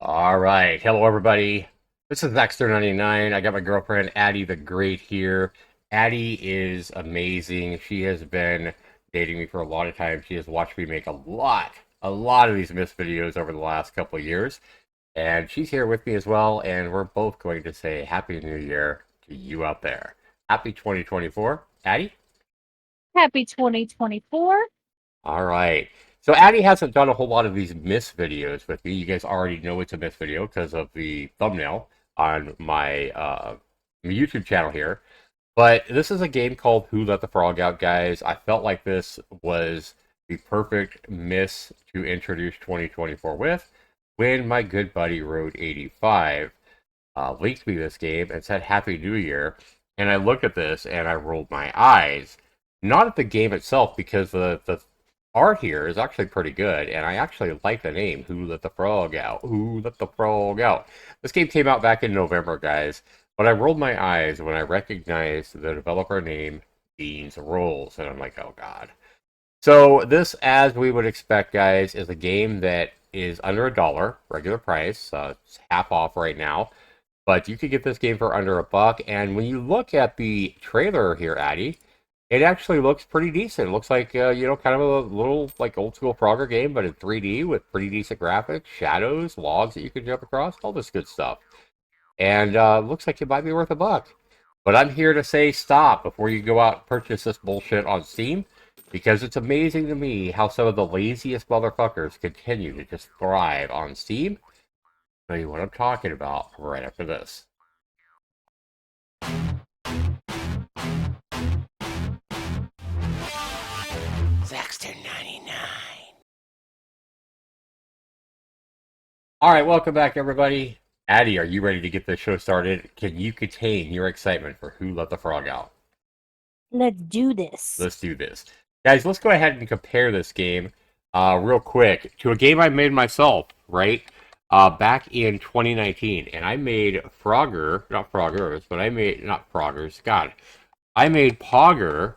All right. Hello, everybody. This is Baxter99. I got my girlfriend, Addie the Great, here. Addie is amazing. She has been dating me for a lot of time. She has watched me make a lot of these Miss videos over the last couple of years. And she's here with me as well. And we're both going to say Happy New Year to you out there. Happy 2024. Addie? Happy 2024. All right. So Addie hasn't done a whole lot of these Miss videos with me. You guys already know it's a Miss video because of the thumbnail on my YouTube channel here. But this is a game called Who Let the Frog Out, guys. I felt like this was the perfect Miss to introduce 2024 with when my good buddy Road 85 linked me this game and said Happy New Year. And I looked at this and I rolled my eyes. Not at the game itself, because the art here is actually pretty good, and I actually like the name, Who Let the Frog Out? Who Let the Frog Out? This game came out back in November, guys, but I rolled my eyes when I recognized the developer name, Beans Rolls, and I'm like, oh god. So this, as we would expect, guys, is a game that is under $1, regular price. It's half off right now. But you could get this game for under $1. And when you look at the trailer here, Addy, it actually looks pretty decent. It looks like kind of a little like old school Frogger game, but in 3D with pretty decent graphics, shadows, logs that you can jump across, all this good stuff. And looks like it might be worth $1. But I'm here to say stop before you go out and purchase this bullshit on Steam, because it's amazing to me how some of the laziest motherfuckers continue to just thrive on Steam. Tell you what I'm talking about right after this. Zaxter 99. All right, welcome back, everybody. Addie, are you ready to get the show started? Can you contain your excitement for Who Let the Frog Out? Let's do this. Let's do this. Guys, let's go ahead and compare this game real quick to a game I made myself, right? Back in 2019. And I made Frogger, not Froggers, but I made, not Froggers, God. I made Poggers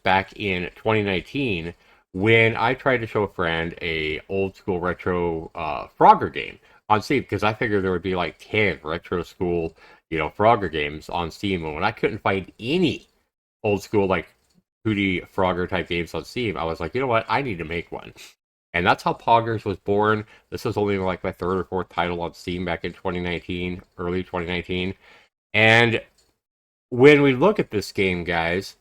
back in 2019 when I tried to show a friend a old school retro Frogger game on Steam, because I figured there would be like 10 retro school, Frogger games on Steam. And when I couldn't find any old school like Hootie Frogger type games on Steam, I was like, you know what? I need to make one. And that's how Poggers was born. This was only like my third or fourth title on Steam back in 2019, early 2019. And when we look at this game, guys,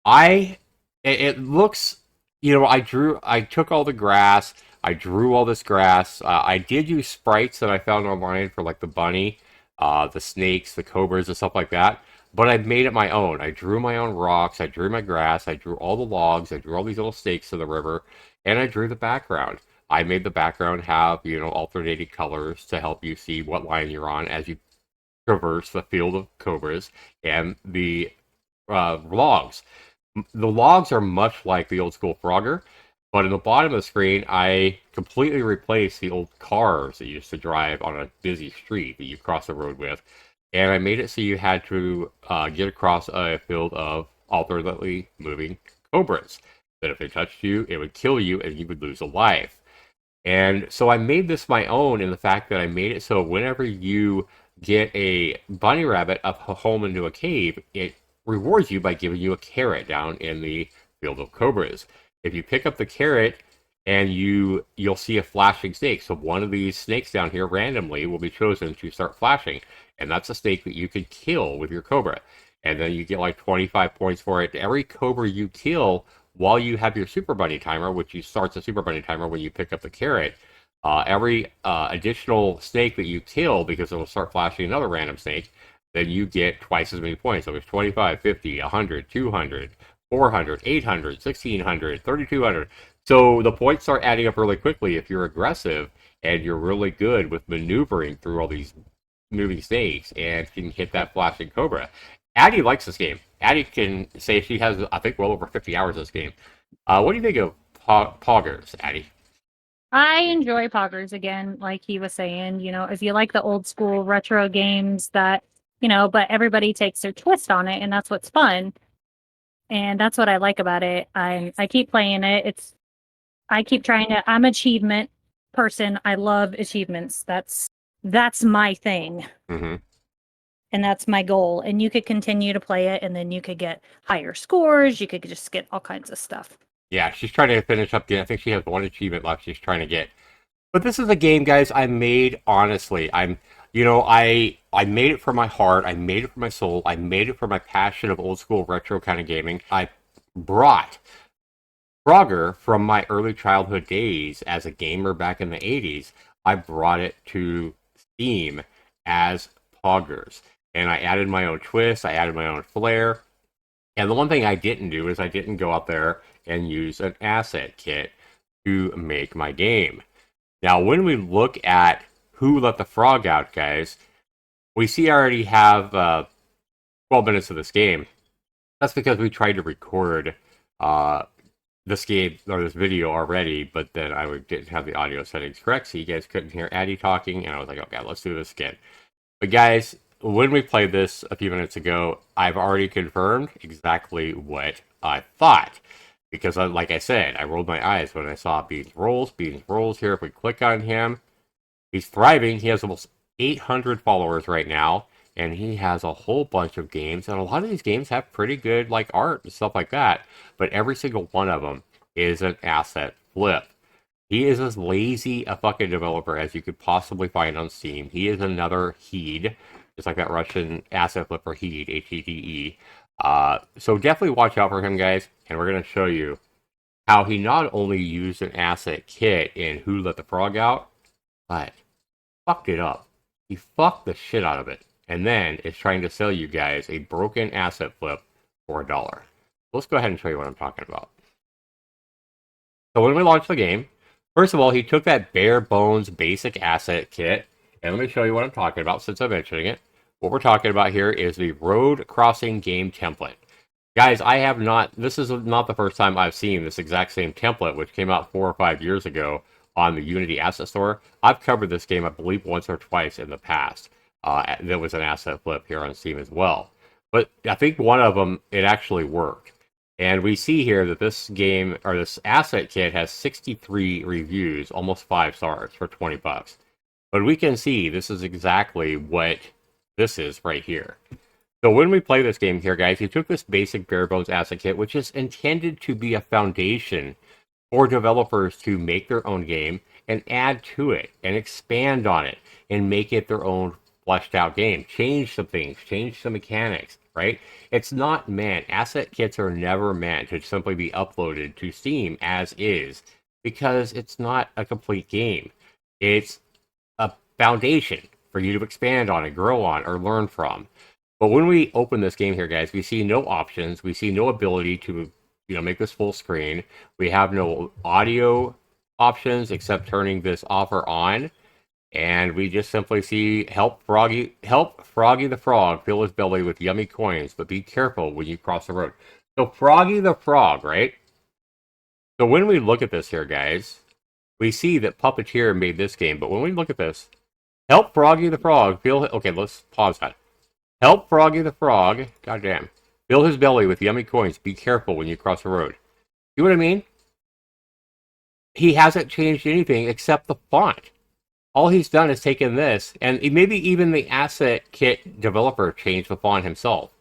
I it looks, I took all the grass, I drew all this grass. I did use sprites that I found online for like the bunny, the snakes, the cobras, and stuff like that. But I made it my own. I drew my own rocks. I drew my grass. I drew all the logs. I drew all these little stakes in the river, and I drew the background. I made the background have alternating colors to help you see what line you're on as you traverse the field of cobras and the logs. The logs are much like the old school Frogger, but in the bottom of the screen, I completely replaced the old cars that you used to drive on a busy street that you cross the road with, and I made it so you had to get across a field of alternately moving cobras. That if they touched you, it would kill you and you would lose a life. And so I made this my own in the fact that I made it so whenever you get a bunny rabbit up home into a cave, it rewards you by giving you a carrot down in the field of cobras. If you pick up the carrot and you'll see a flashing snake. So one of these snakes down here randomly will be chosen to start flashing, and that's a snake that you can kill with your cobra. And then you get like 25 points for it. Every cobra you kill while you have your super bunny timer, which you starts the super bunny timer when you pick up the carrot, every additional snake that you kill, because it'll start flashing another random snake, then you get twice as many points. So it's 25, 50, 100, 200, 400, 800, 1600, 3200. So the points start adding up really quickly if you're aggressive and you're really good with maneuvering through all these moving snakes and can hit that flashing cobra. Addie likes this game. Addie can say she has, I think, well over 50 hours of this game. What do you think of Poggers, Addie? I enjoy Poggers again, like he was saying, if you like the old school retro games that, but everybody takes their twist on it and that's what's fun. And that's what I like about it. I keep playing it. I keep trying to I'm achievement. person. I love achievements. That's my thing. Hmm. And that's my goal. And you could continue to play it and then you could get higher scores. You could just get all kinds of stuff. Yeah, she's trying to finish up the. I think she has one achievement left. She's trying to get. But this is a game, guys. I made honestly. I made it for my heart. I made it for my soul. I made it for my passion of old school retro kind of gaming. I brought Frogger from my early childhood days as a gamer back in the 80s. I brought it to Steam as Poggers. And I added my own twist, I added my own flair. And the one thing I didn't do is I didn't go out there and use an asset kit to make my game. Now, when we look at who let the frog out, guys, we see I already have 12 minutes of this game. That's because we tried to record uh, this game or this video already, but then didn't have the audio settings correct, so you guys couldn't hear Addy talking, and I was like, okay, let's do this again. But guys, when we played this a few minutes ago, I've already confirmed exactly what I thought. Because, like I said, I rolled my eyes when I saw Beans Rolls. Beans Rolls here, if we click on him, he's thriving. He has almost 800 followers right now, and he has a whole bunch of games. And a lot of these games have pretty good like art and stuff like that. But every single one of them is an asset flip. He is as lazy a fucking developer as you could possibly find on Steam. He is another Heed, just like that Russian asset flipper Heed, Hede. So definitely watch out for him, guys. And we're going to show you how he not only used an asset kit in Who Let the Frog Out, but fucked it up. He fucked the shit out of it. And then is trying to sell you guys a broken asset flip for $1. Let's go ahead and show you what I'm talking about. So when we launched the game, first of all, he took that bare bones basic asset kit, and let me show you what I'm talking about since I'm mentioning it. What we're talking about here is the road crossing game template. Guys, this is not the first time I've seen this exact same template, which came out 4 or 5 years ago on the Unity Asset Store. I've covered this game, I believe, once or twice in the past. There was an asset flip here on Steam as well. But I think one of them, it actually worked. And we see here that this game, or this asset kit, has 63 reviews, almost 5 stars for 20 bucks. But we can see this is exactly what this is right here. So when we play this game here, guys, he took this basic bare bones asset kit, which is intended to be a foundation for developers to make their own game and add to it and expand on it and make it their own fleshed out game. Change some things, change some mechanics, right? It's not meant, asset kits are never meant to simply be uploaded to Steam as is because it's not a complete game. It's a foundation for you to expand on and grow on or learn from. But when we open this game here, guys, we see no options. We see no ability to, make this full screen. We have no audio options except turning this off or on. And we just simply see help Froggy the Frog fill his belly with yummy coins, but be careful when you cross the road. So Froggy the Frog, right? So when we look at this here, guys, we see that Puppeteer made this game. But when we look at this, help Froggy the Frog fill. Okay, let's pause that. Help Froggy the Frog, goddamn, fill his belly with yummy coins. Be careful when you cross the road. You know what I mean? He hasn't changed anything except the font. All he's done is taken this, and maybe even the asset kit developer changed the font himself.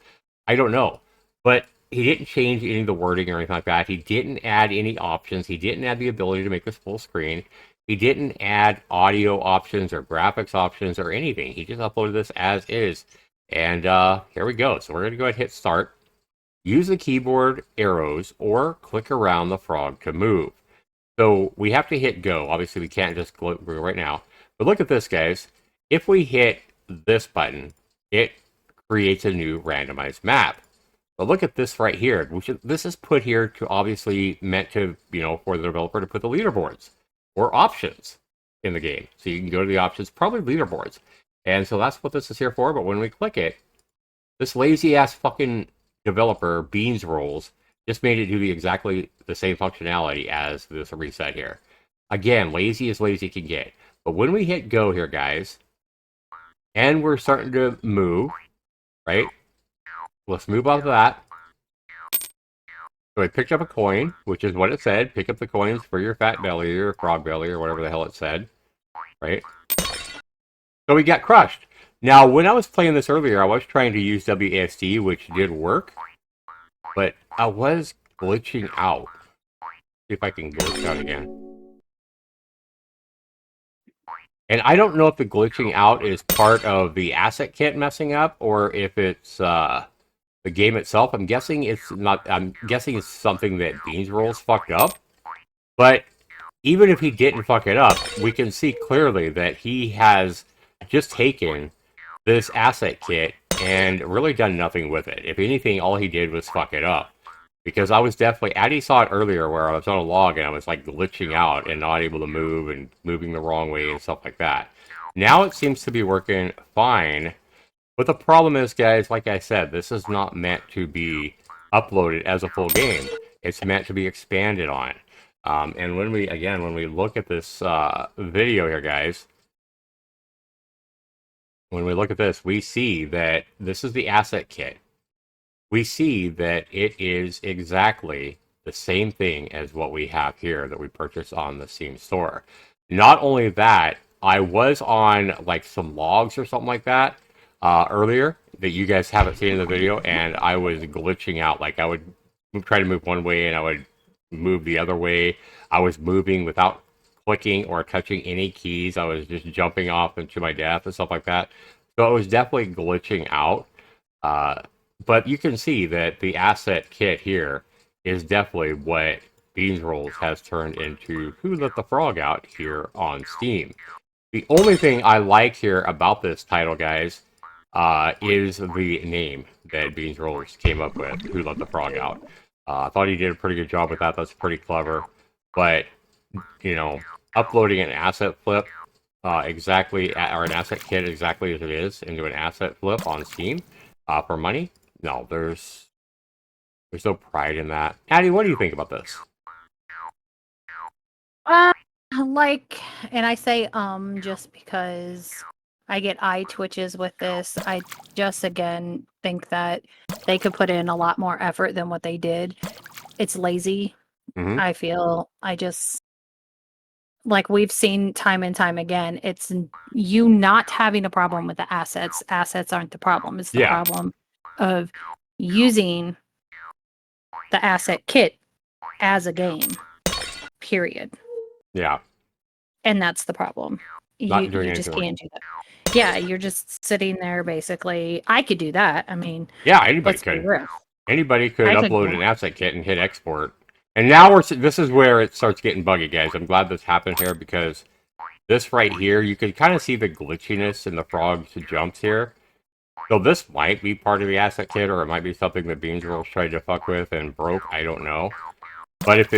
I don't know. But he didn't change any of the wording or anything like that. He didn't add any options. He didn't add the ability to make this full screen. He didn't add audio options or graphics options or anything. He just uploaded this as is. And here we go. So we're going to go ahead and hit start. Use the keyboard arrows or click around the frog to move. So we have to hit go. Obviously, we can't just go right now. But look at this, guys. If we hit this button, it creates a new randomized map. But look at this right here. This is put here to obviously meant to, for the developer to put the leaderboards or options in the game. So you can go to the options, probably leaderboards. And so that's what this is here for. But when we click it, this lazy ass fucking developer, Beans Rolls, just made it do exactly the same functionality as this reset here. Again, lazy as lazy can get. But when we hit go here, guys, and we're starting to move, right? Let's move off of that. So I picked up a coin, which is what it said. Pick up the coins for your fat belly or frog belly or whatever the hell it said, right? So we got crushed. Now, when I was playing this earlier, I was trying to use WASD, which did work, but I was glitching out. See if I can glitch out again. And I don't know if the glitching out is part of the asset kit messing up or if it's the game itself. I'm guessing it's not. I'm guessing it's something that Beans Rolls fucked up. But even if he didn't fuck it up, we can see clearly that he has just taken this asset kit and really done nothing with it. If anything, all he did was fuck it up. Because I was definitely, Addie saw it earlier where I was on a log and I was like glitching out and not able to move and moving the wrong way and stuff like that. Now it seems to be working fine. But the problem is, guys, like I said, this is not meant to be uploaded as a full game. It's meant to be expanded on. And when we look at this video here, guys, when we look at this, we see that this is the asset kit. We see that it is exactly the same thing as what we have here that we purchased on the Steam store. Not only that, I was on like some logs or something like that earlier that you guys haven't seen in the video, and I was glitching out. Like I would try to move one way and I would move the other way. I was moving without clicking or touching any keys. I was just jumping off into my death and stuff like that. So it was definitely glitching out. Uh, but you can see that the asset kit here is definitely what Beans Rolls has turned into Who Let the Frog Out here on Steam. The only thing I like here about this title, guys, is the name that Beans Rolls came up with, Who Let the Frog Out. I thought he did a pretty good job with that. That's pretty clever. But, you know, uploading an asset flip exactly, or an asset kit exactly as it is into an asset flip on Steam for money, no, there's no pride in that. Addie, what do you think about this? Uh, like, and I say just because I get eye twitches with this. I just again think that they could put in a lot more effort than what they did. It's lazy. Mm-hmm. I feel I just like we've seen time and time again. It's you not having a problem with the assets. Assets aren't the problem. It's the Yeah, problem of using the asset kit as a game. Period. yeah, And that's the problem. not doing You just anything right. can't do that. Yeah, you're just sitting there basically. I could do that. I mean, Yeah, anybody let's be could. real. Anybody could I could upload go. an asset kit and hit export. And now this is where it starts getting buggy, guys. I'm glad this happened here because this right here, you can kind of see the glitchiness in the frog's jumps here. So this might be part of the asset kit, or it might be something that Beans Rolls tried to fuck with and broke. I don't know. But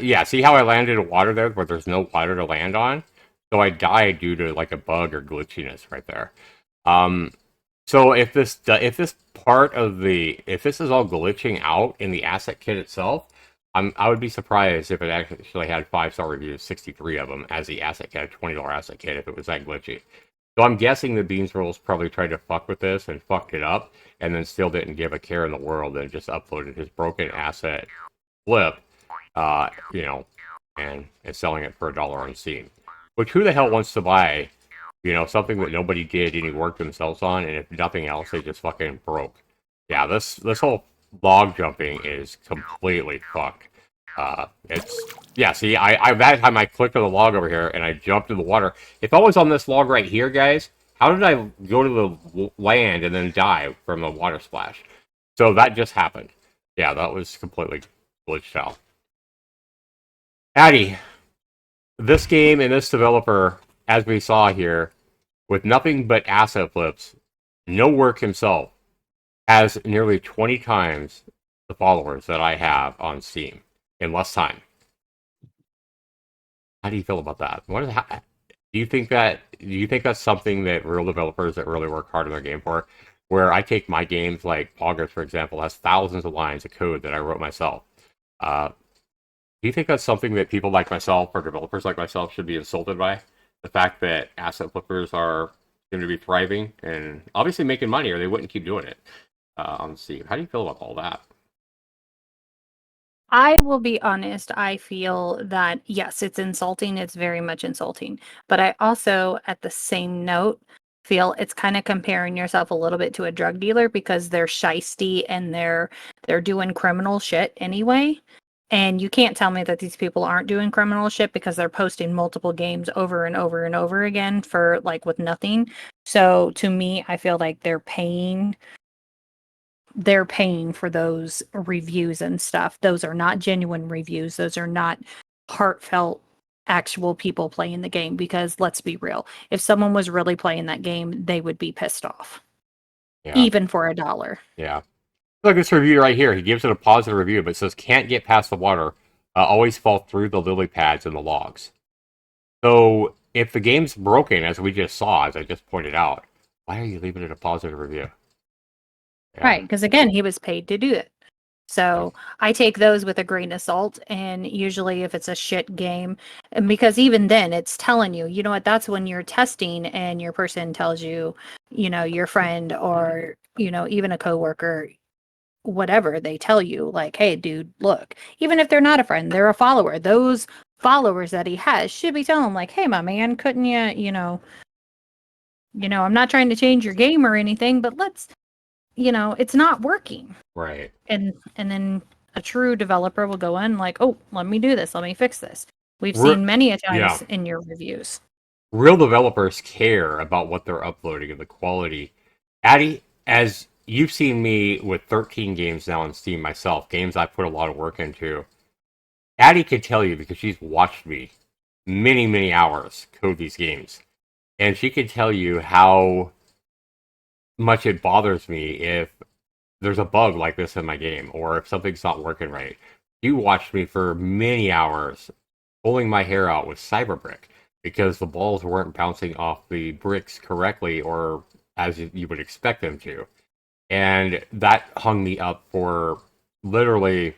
yeah, see how I landed in water there where there's no water to land on? So I died due to like a bug or glitchiness right there. Um, so if this part of if this is all glitching out in the asset kit itself, I would be surprised if it actually had 5-star reviews, 63 of them, as the asset kit, a $20 asset kit, if it was that glitchy. So I'm guessing the Beans Rolls probably tried to fuck with this and fucked it up, and then still didn't give a care in the world and just uploaded his broken asset flip, you know, and is selling it for $1 on Steam. Which who the hell wants to buy, you know, something that nobody did any work themselves on, and if nothing else, they just fucking broke. Yeah, this whole log jumping is completely fucked. It's yeah. See, I that time I clicked on the log over here and I jumped in the water. If I was on this log right here, guys, how did I go to the land and then die from the water splash? So that just happened. Yeah, that was completely glitched out. Addy, this game and this developer, as we saw here, with nothing but asset flips, no work himself, has nearly 20 times the followers that I have on Steam in less time. How do you feel about that? Do you think that's something that real developers that really work hard on their game for? Where I take my games like Poggers, for example, has thousands of lines of code that I wrote myself. Uh, Do you think that's something that people like myself or developers like myself should be insulted by? The fact that asset flippers are going to be thriving and obviously making money, or they wouldn't keep doing it on Steam. How do you feel about all that? I will be honest, I feel that yes, it's insulting, it's very much insulting. But I also, at the same note, feel it's kind of comparing yourself a little bit to a drug dealer because they're shisty and they're doing criminal shit anyway. And you can't tell me that these people aren't doing criminal shit because they're posting multiple games over and over and over again for like with nothing. So to me, I feel like they're paying for those reviews and stuff. Those are not genuine reviews. Those are not heartfelt actual people playing the game because let's be real. If someone was really playing that game, they would be pissed off Yeah, even for a dollar. yeah. Look at this review right here. He gives it a positive review, but says can't get past the water. Always fall through the lily pads and the logs. So if the game's broken, as we just saw, as I just pointed out, why are you leaving it a positive review? Yeah, Right, because again, he was paid to do it. yeah, So I take those with a grain of salt, and usually if it's a shit game, and because even then it's telling you, you know what, that's when you're testing and your person tells you, your friend or, even a coworker, whatever, they tell you like, hey, dude, look, even if they're not a friend, they're a follower. Those followers that he has should be telling him like, hey, my man, couldn't I'm not trying to change your game or anything, but it's not working. right. And then a true developer will go in like, oh, let me do this, let me fix this. We've Re- seen many a yeah, times in your reviews. real developers care about what they're uploading and the quality. Addie, as you've seen me with 13 games now on Steam myself, games I put a lot of work into. Addie could tell you because she's watched me many, many hours code these games. And she could tell you how much it bothers me if there's a bug like this in my game or if something's not working right. You watched me for many hours pulling my hair out with Cyberbrick because the balls weren't bouncing off the bricks correctly or as you would expect them to. And that hung me up for literally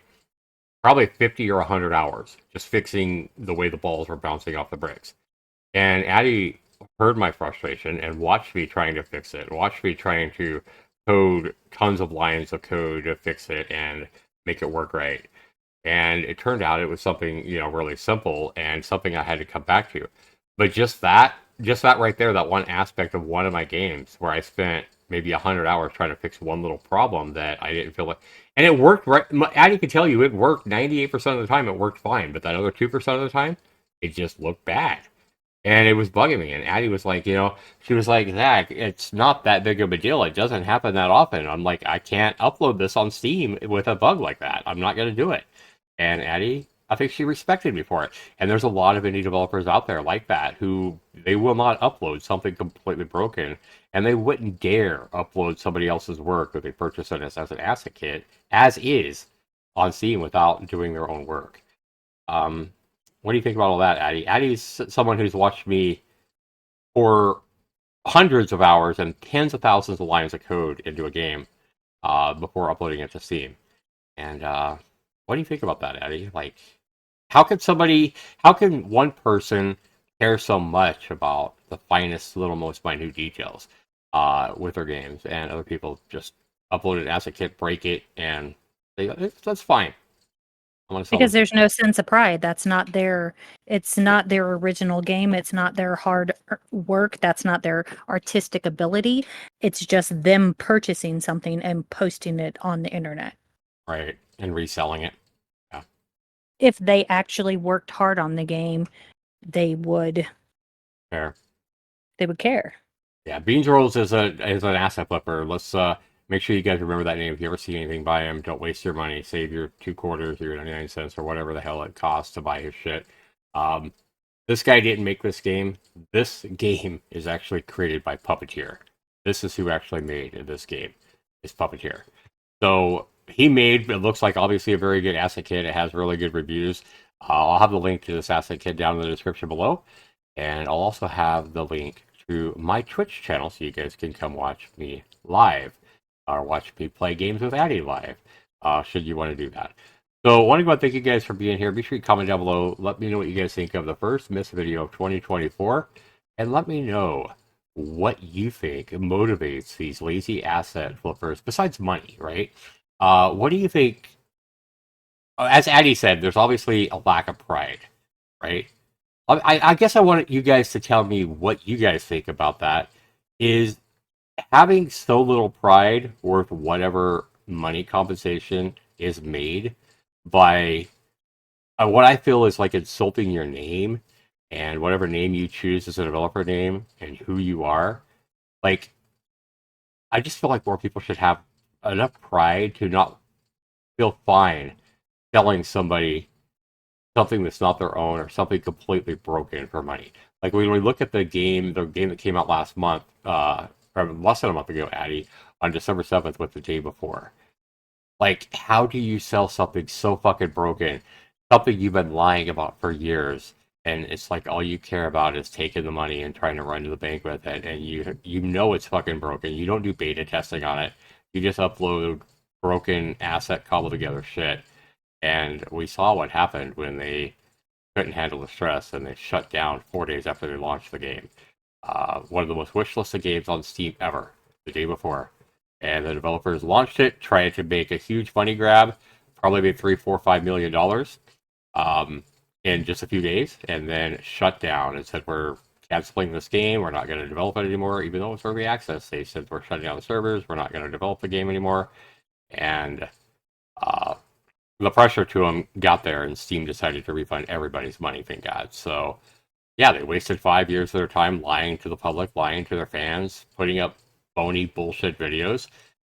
probably 50 or 100 hours just fixing the way the balls were bouncing off the bricks. And Addie heard my frustration and watched me trying to fix it, watched me trying to code tons of lines of code to fix it and make it work right. And it turned out it was something, really simple and something I had to come back to. But just that right there, that one aspect of one of my games where I spent maybe 100 hours trying to fix one little problem that I didn't feel like, and it worked right. Addie can tell you it worked 98% of the time. It worked fine, but that other 2% of the time, it just looked bad. And it was bugging me. And Addie was like, she was like, Zach, it's not that big of a deal. It doesn't happen that often. I'm like, I can't upload this on Steam with a bug like that. I'm not going to do it. And Addie, I think she respected me for it. And there's a lot of indie developers out there like that who they will not upload something completely broken. And they wouldn't dare upload somebody else's work that they purchased it as an asset kit, as is, on Steam without doing their own work. Um, what do you think about all that, Addie? Addie's someone who's watched me pour hundreds of hours and tens of thousands of lines of code into a game before uploading it to Steam. And what do you think about that, Addie? Like, how can one person care so much about the finest, little, most minute details with their games, and other people just upload it as a kit, break it, and that's fine. I want to sell Because them. there's no sense of pride. It's not their original game. It's not their hard work. That's not their artistic ability. It's just them purchasing something and posting it on the internet. Right, and reselling it. Yeah, If they actually worked hard on the game, they would fair. they would care. Yeah, Beans Rolls is an asset flipper. Let's make sure you guys remember that name. If you ever see anything by him, don't waste your money. Save your 2 quarters or your 99 cents or whatever the hell it costs to buy his shit. Um, this guy didn't make this game. This game is actually created by Puppeteer. This is who actually made this game. Is Puppeteer. So he made it looks like obviously a very good asset kit. It has really good reviews. I'll have the link to this asset kit down in the description below. And I'll also have the link to my Twitch channel so you guys can come watch me live or watch me play games with Addy live, should you want to do that. So I want to go and thank you guys for being here. Be sure you comment down below. Let me know what you guys think of the first Miss video of 2024. And let me know what you think motivates these lazy asset flippers, besides money, right? What do you think as Addie said, there's obviously a lack of pride, right? I guess I want you guys to tell me what you guys think about that. Is having so little pride worth whatever money compensation is made by what I feel is like insulting your name and whatever name you choose as a developer name and who you are? Like, I just feel like more people should have enough pride to not feel fine selling somebody something that's not their own or something completely broken for money. Like when we look at the game that came out last month, or less than a month ago, Addy, on December 7th, with the day before. Like, how do you sell something so fucking broken, something you've been lying about for years, and it's like all you care about is taking the money and trying to run to the bank with it, and you know it's fucking broken. You don't do beta testing on it. You just upload broken asset cobbled together shit. And we saw what happened when they couldn't handle the stress and they shut down 4 days after they launched the game. One of the most wishlisted games on Steam ever, the day before. And the developers launched it, tried to make a huge money grab, probably made $3, $4, $5 million in just a few days, and then shut down and said, we're canceling this game, we're not going to develop it anymore, even though it's early access. They said, we're shutting down the servers, we're not going to develop the game anymore. And uh, the pressure to them got there, and Steam decided to refund everybody's money, thank God. So, yeah, they wasted 5 years of their time lying to the public, lying to their fans, putting up phony bullshit videos,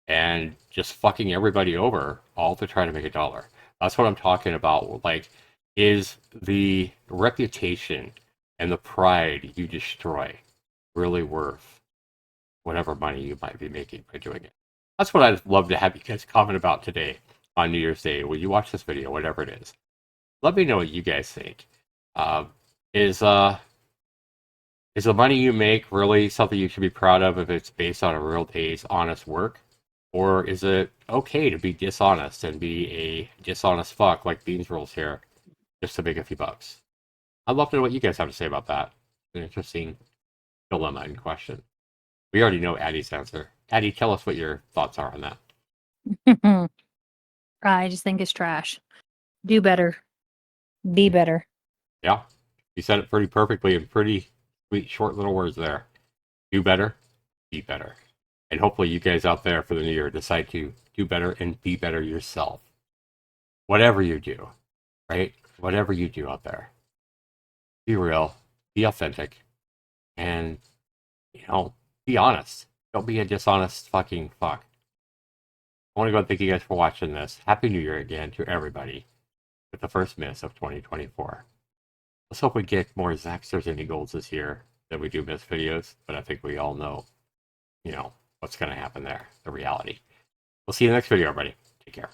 and just fucking everybody over, all to try to make a dollar. That's what I'm talking about. Like, is the reputation and the pride you destroy really worth whatever money you might be making by doing it? That's what I'd love to have you guys comment about today on New Year's Day when you watch this video, whatever it is. Let me know what you guys think. Uh, is is the money you make really something you should be proud of if it's based on a real day's honest work? Or is it okay to be dishonest and be a dishonest fuck like Beans Rules here just to make a few bucks? I'd love to know what you guys have to say about that. An interesting dilemma and question. We already know Addie's answer. Addie, tell us what your thoughts are on that. I just think it's trash. Do better. Be better. Yeah, you said it pretty perfectly in pretty sweet, short little words there. Do better, be better. And hopefully, you guys out there for the new year decide to do better and be better yourself. Whatever you do, right? Whatever you do out there, be real, be authentic, and, be honest. Don't be a dishonest fucking fuck. I want to go and thank you guys for watching this. Happy New Year again to everybody with the first miss of 2024. Let's hope we get more Zaxters and Goals this year than we do miss videos, but I think we all know, what's going to happen there, the reality. We'll see you in the next video, everybody. Take care.